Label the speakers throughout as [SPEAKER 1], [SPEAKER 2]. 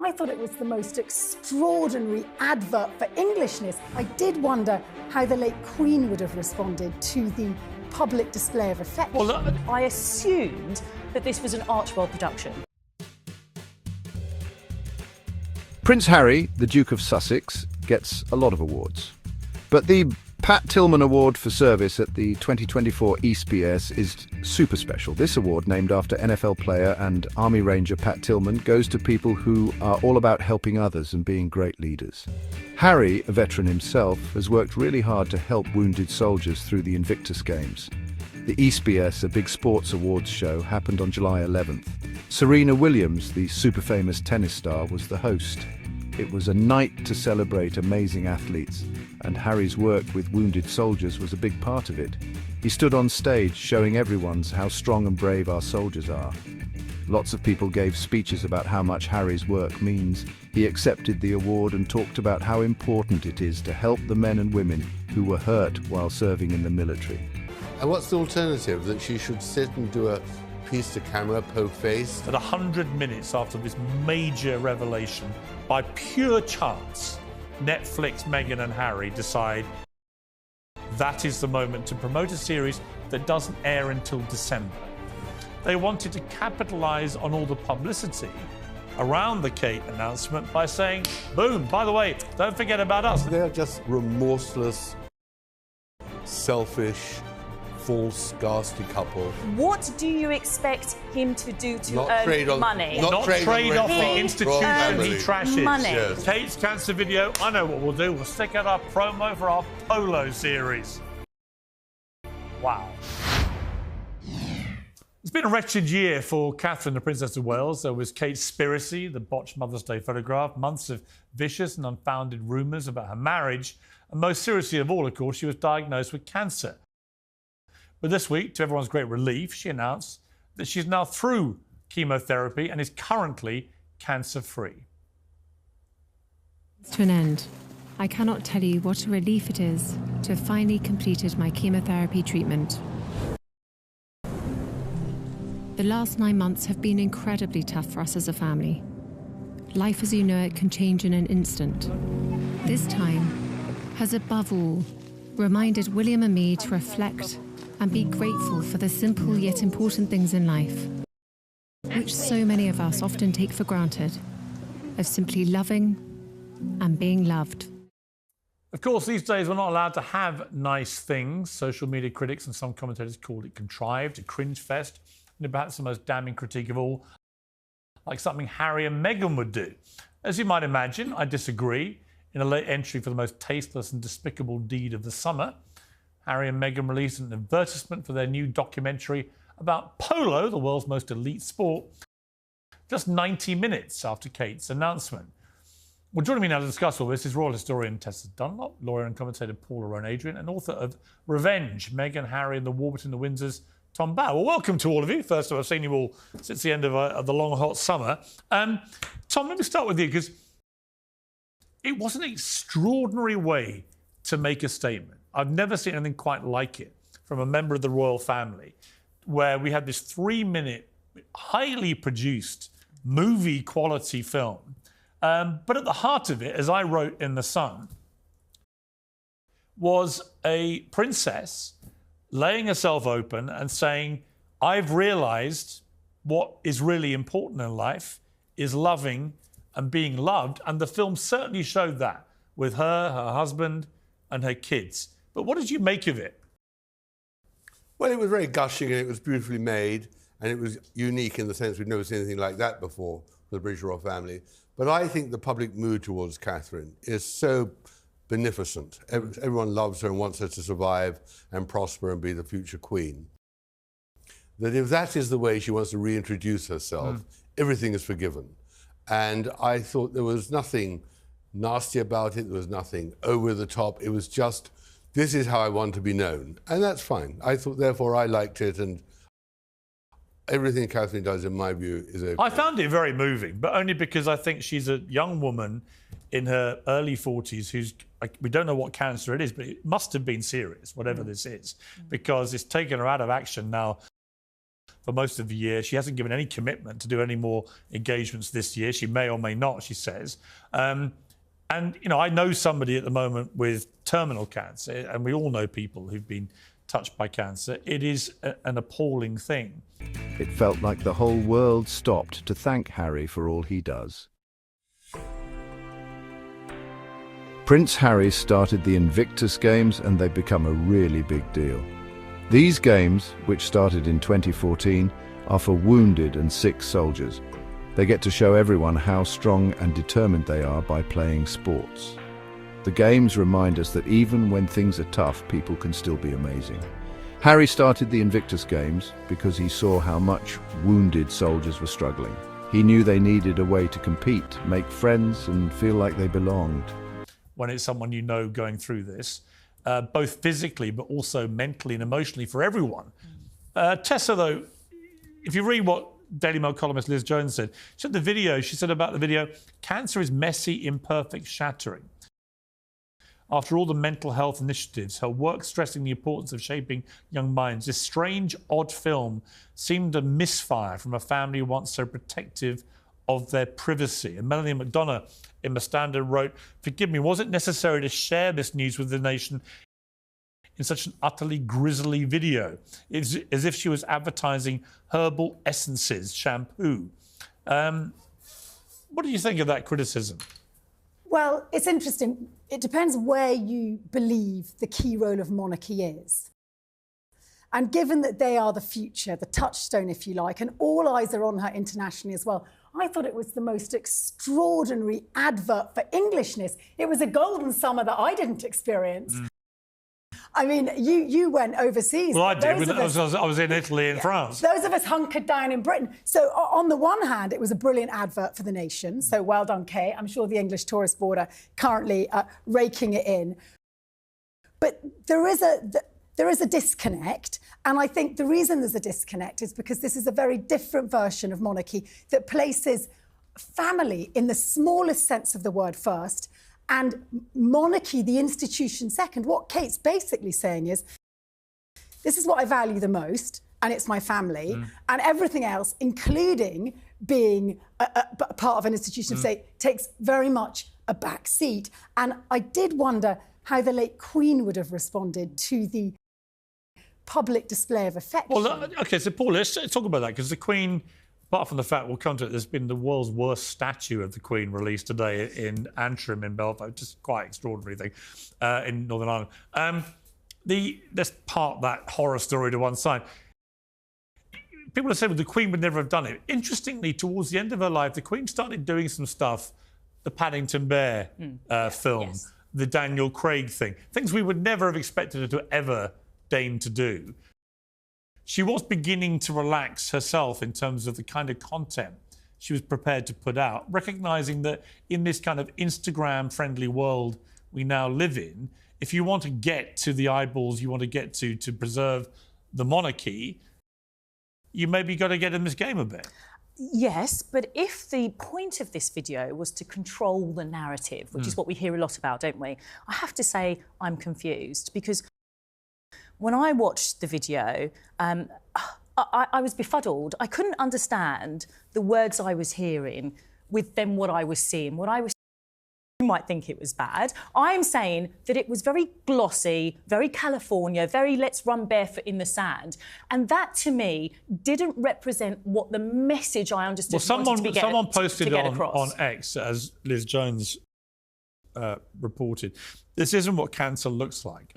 [SPEAKER 1] I thought it was the most extraordinary advert for Englishness. I did wonder how the late Queen would have responded to the public display of affection.
[SPEAKER 2] Well, I assumed that this was an Archwell production.
[SPEAKER 3] Prince Harry, the Duke of Sussex, gets a lot of awards. But the Pat Tillman Award for Service at the 2024 SMACKS is super special. This award, named after NFL player and Army Ranger Pat Tillman, goes to people who are all about helping others and being great leaders. Harry, a veteran himself, has worked really hard to help wounded soldiers through the Invictus Games. The SMACKS, a big sports awards show, happened on July 11th. Serena Williams, the super famous tennis star, was the host. It was a night to celebrate amazing athletes, and Harry's work with wounded soldiers was a big part of it. He stood on stage showing everyone how strong and brave our soldiers are. Lots of people gave speeches about how much Harry's work means. He accepted the award and talked about how important it is to help the men and women who were hurt while serving in the military.
[SPEAKER 4] And what's the alternative? That she should sit and do a piece to camera, poke face?
[SPEAKER 5] At 100 minutes after this major revelation, by pure chance, Netflix, Meghan and Harry decide that is the moment to promote a series that doesn't air until December. They wanted to capitalise on all the publicity around the Kate announcement by saying, boom, by the way, don't forget about us.
[SPEAKER 4] They're just remorseless, selfish, false, ghastly couple.
[SPEAKER 2] What do you expect him to do to
[SPEAKER 4] Not
[SPEAKER 2] earn
[SPEAKER 4] trade on-
[SPEAKER 2] money?
[SPEAKER 4] not
[SPEAKER 5] Not trade off the institution he trashes.
[SPEAKER 2] Money.
[SPEAKER 4] Yes.
[SPEAKER 5] Kate's cancer video, I know what we'll do. We'll stick out our promo for our Polo series. Wow. It's been a wretched year for Catherine, the Princess of Wales. There was Kate's spiracy, the botched Mother's Day photograph, months of vicious and unfounded rumours about her marriage, and most seriously of all, of course, she was diagnosed with cancer. But this week, to everyone's great relief, she announced that she's now through chemotherapy and is currently cancer-free.
[SPEAKER 6] To an end. I cannot tell you what a relief it is to have finally completed my chemotherapy treatment. The last 9 months have been incredibly tough for us as a family. Life as you know it can change in an instant. This time has above all reminded William and me to reflect and be grateful for the simple yet important things in life, which so many of us often take for granted, of simply loving and being loved.
[SPEAKER 5] Of course, these days we're not allowed to have nice things. Social media critics and some commentators called it contrived, a cringe fest, and perhaps the most damning critique of all, like something Harry and Meghan would do. As you might imagine, I disagree. In a late entry for the most tasteless and despicable deed of the summer, Harry and Meghan released an advertisement for their new documentary about polo, the world's most elite sport, just 90 minutes after Kate's announcement. Well, joining me now to discuss all this is royal historian Tessa Dunlop, lawyer and commentator Paula Rowan-Adrian, and author of Revenge, Meghan, Harry and the War Between the Windsors, Tom Bow. Well, welcome to all of you. First of all, I've seen you all since the end of the long, hot summer. Tom, let me start with you, because it was an extraordinary way to make a statement. I've never seen anything quite like it from a member of the royal family, where we had this 3-minute, highly produced, movie-quality film. But at the heart of it, as I wrote in The Sun, was a princess laying herself open and saying, I've realised what is really important in life is loving and being loved. And the film certainly showed that with her husband and her kids. But what did you make of it?
[SPEAKER 4] Well, it was very gushing and it was beautifully made and it was unique in the sense we'd never seen anything like that before for the British royal family. But I think the public mood towards Catherine is so beneficent. Everyone loves her and wants her to survive and prosper and be the future queen. That if that is the way she wants to reintroduce herself, everything is forgiven. And I thought there was nothing nasty about it, there was nothing over the top, it was just, this is how I want to be known. And that's fine. I thought, therefore, I liked it, and everything Catherine does, in my view, is okay.
[SPEAKER 5] I found it very moving, but only because I think she's a young woman in her early 40s who's, we don't know what cancer it is, but it must have been serious, whatever this is, because it's taken her out of action now for most of the year. She hasn't given any commitment to do any more engagements this year. She may or may not, she says. And, you know, I know somebody at the moment with terminal cancer, and we all know people who've been touched by cancer. It is an appalling thing.
[SPEAKER 3] It felt like the whole world stopped to thank Harry for all he does. Prince Harry started the Invictus Games, and they've become a really big deal. These games, which started in 2014, are for wounded and sick soldiers. They get to show everyone how strong and determined they are by playing sports. The games remind us that even when things are tough, people can still be amazing. Harry started the Invictus Games because he saw how much wounded soldiers were struggling. He knew they needed a way to compete, make friends, and feel like they belonged.
[SPEAKER 5] When it's someone you know going through this, both physically but also mentally and emotionally for everyone. Tessa, though, if you read what Daily Mail columnist Liz Jones said, she said about the video, cancer is messy, imperfect, shattering. After all the mental health initiatives, her work stressing the importance of shaping young minds, this strange, odd film seemed a misfire from a family once so protective of their privacy. And Melanie McDonough in The Standard wrote, "Forgive me, was it necessary to share this news with the nation in such an utterly grisly video? It's as if she was advertising herbal essences, shampoo." What do you think of that criticism?
[SPEAKER 1] Well, it's interesting. It depends where you believe the key role of monarchy is. And given that they are the future, the touchstone, if you like, and all eyes are on her internationally as well, I thought it was the most extraordinary advert for Englishness. It was a golden summer that I didn't experience. I mean, you went overseas.
[SPEAKER 5] Well, I did. I was in Italy and France.
[SPEAKER 1] Those of us hunkered down in Britain. So on the one hand, it was a brilliant advert for the nation. So well done, Kate. I'm sure the English Tourist Board are currently raking it in. But there is a disconnect. And I think the reason there's a disconnect is because this is a very different version of monarchy that places family in the smallest sense of the word first, and monarchy, the institution, second. What Kate's basically saying is, this is what I value the most, and it's my family, and everything else, including being a part of an institution of state, takes very much a back seat. And I did wonder how the late Queen would have responded to the public display of affection.
[SPEAKER 5] Well, OK, so Paul, let's talk about that, because the Queen, apart from the fact, we'll come to it, there's been the world's worst statue of the Queen released today in Antrim in Belfast, just quite extraordinary thing, in Northern Ireland. Let's park that horror story to one side. People have said, well, the Queen would never have done it. Interestingly, towards the end of her life, the Queen started doing some stuff, the Paddington Bear film, the Daniel Craig thing, things we would never have expected her to ever deign to do. She was beginning to relax herself in terms of the kind of content she was prepared to put out, recognising that in this kind of Instagram-friendly world we now live in, if you want to get to the eyeballs you want to get to preserve the monarchy, you maybe got to get in this game a bit.
[SPEAKER 2] Yes, but if the point of this video was to control the narrative, which is what we hear a lot about, don't we? I have to say I'm confused, because when I watched the video, I was befuddled. I couldn't understand the words I was hearing with then what I was seeing. What I was you might think it was bad. I'm saying that it was very glossy, very California, very let's run barefoot in the sand. And that, to me, didn't represent what the message I understood
[SPEAKER 5] someone
[SPEAKER 2] posted
[SPEAKER 5] on X, as Liz Jones reported, this isn't what cancer looks like.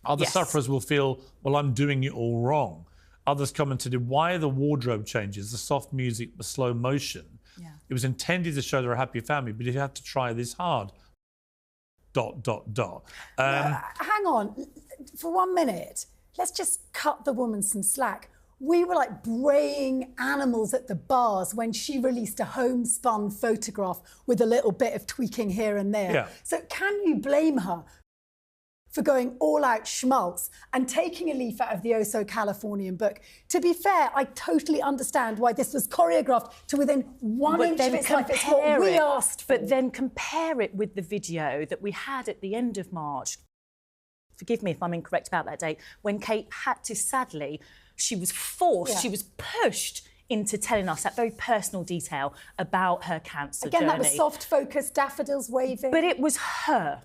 [SPEAKER 5] Other sufferers will feel, well, I'm doing it all wrong. Others commented, why are the wardrobe changes, the soft music, the slow motion? It was intended to show they're a happy family, but you have to try this hard. ...
[SPEAKER 1] Hang on, for 1 minute. Let's just cut the woman some slack. We were like braying animals at the bars when she released a homespun photograph with a little bit of tweaking here and there. So can you blame her for going all out schmaltz and taking a leaf out of the oh-so-Californian book? To be fair, I totally understand why this was choreographed to within 1 inch of its life. It's what we asked for.
[SPEAKER 2] But then compare it with the video that we had at the end of March. Forgive me if I'm incorrect about that date, when Kate had to sadly She was forced, she was pushed into telling us that very personal detail about her cancer journey.
[SPEAKER 1] Again, that was soft focus, daffodils waving.
[SPEAKER 2] But it was her.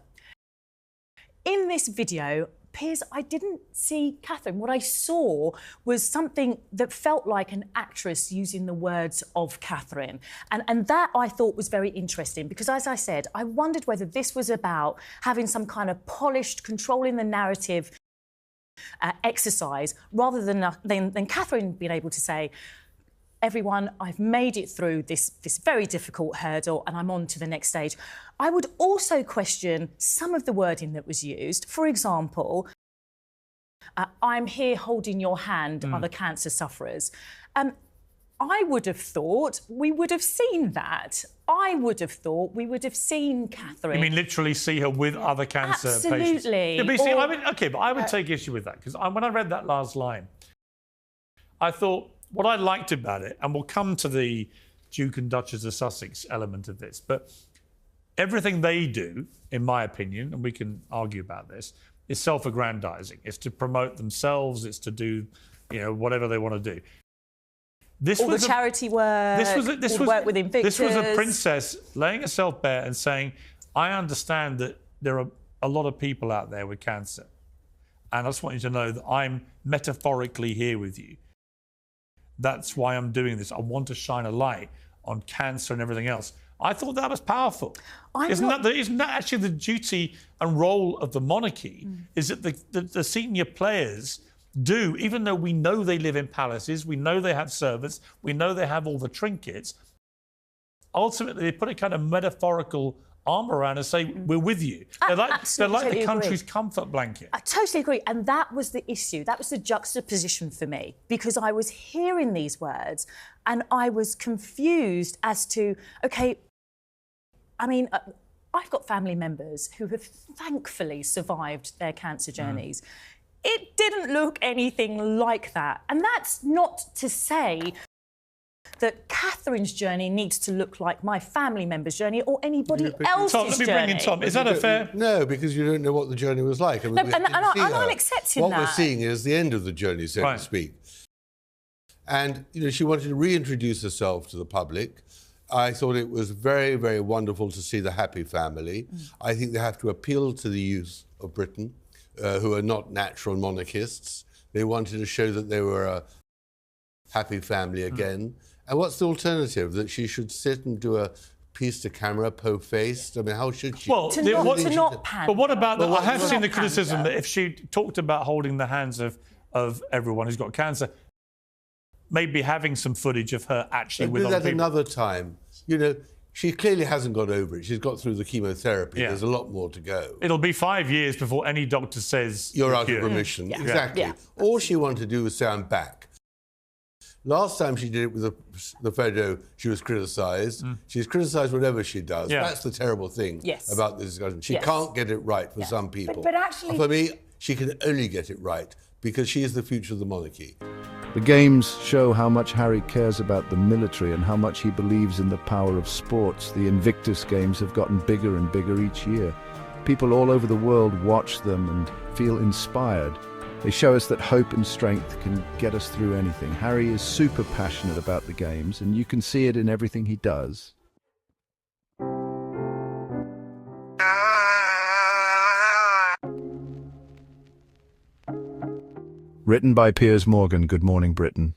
[SPEAKER 2] In this video, Piers, I didn't see Catherine. What I saw was something that felt like an actress using the words of Catherine. And that I thought was very interesting because, as I said, I wondered whether this was about having some kind of polished, controlling the narrative exercise rather than Catherine being able to say, everyone, I've made it through this very difficult hurdle and I'm on to the next stage. I would also question some of the wording that was used. For example, I'm here holding your hand, other cancer sufferers. I would have thought we would have seen that. I would have thought we would have seen Catherine.
[SPEAKER 5] You mean literally see her with other cancer patients?
[SPEAKER 2] Absolutely.
[SPEAKER 5] Yeah, but you see, I would take issue with that because when I read that last line, I thought, what I liked about it, and we'll come to the Duke and Duchess of Sussex element of this, but everything they do, in my opinion, and we can argue about this, is self-aggrandizing. It's to promote themselves. It's to do, whatever they want to do.
[SPEAKER 2] All the charity work, all the work with Invictus.
[SPEAKER 5] This was a princess laying herself bare and saying, I understand that there are a lot of people out there with cancer. And I just want you to know that I'm metaphorically here with you. That's why I'm doing this. I want to shine a light on cancer and everything else. I thought that was powerful. Isn't that actually the duty and role of the monarchy? Is that the senior players do, even though we know they live in palaces, we know they have servants, we know they have all the trinkets, ultimately they put a kind of metaphorical arm around and say, we're with you. They're like the country's comfort blanket.
[SPEAKER 2] I totally agree. And that was the issue. That was the juxtaposition for me, because I was hearing these words and I was confused as to, OK, I mean, I've got family members who have thankfully survived their cancer journeys. It didn't look anything like that. And that's not to say that Catherine's journey needs to look like my family member's journey or anybody else's
[SPEAKER 5] Tom, let me bring in Tom. Is that a fair...
[SPEAKER 4] No, because you don't know what the journey was like. I mean,
[SPEAKER 2] and I'm accepting
[SPEAKER 4] what
[SPEAKER 2] that.
[SPEAKER 4] What we're seeing is the end of the journey, so to speak. And, she wanted to reintroduce herself to the public. I thought it was very, very wonderful to see the happy family. I think they have to appeal to the youth of Britain, who are not natural monarchists. They wanted to show that they were a happy family again. And what's the alternative? That she should sit and do a piece to camera, po-faced? I mean, how should she?
[SPEAKER 2] Well, to not pander.
[SPEAKER 5] But what about I have seen the criticism that if she talked about holding the hands of everyone who's got cancer, maybe having some footage of her actually with other people.
[SPEAKER 4] Another time. She clearly hasn't got over it. She's got through the chemotherapy. There's a lot more to go.
[SPEAKER 5] It'll be 5 years before any doctor says
[SPEAKER 4] you're out of remission. Exactly. Yeah. All she wanted to do was say, I'm back. Last time she did it with the photo, she was criticised. She's criticised whatever she does.
[SPEAKER 5] Yeah.
[SPEAKER 4] That's the terrible thing about this discussion. She can't get it right for some people.
[SPEAKER 1] But actually...
[SPEAKER 4] For me, she can only get it right because she is the future of the monarchy.
[SPEAKER 3] The games show how much Harry cares about the military and how much he believes in the power of sports. The Invictus Games have gotten bigger and bigger each year. People all over the world watch them and feel inspired. They show us that hope and strength can get us through anything. Harry is super passionate about the games, and you can see it in everything he does. Written by Piers Morgan. Good morning, Britain.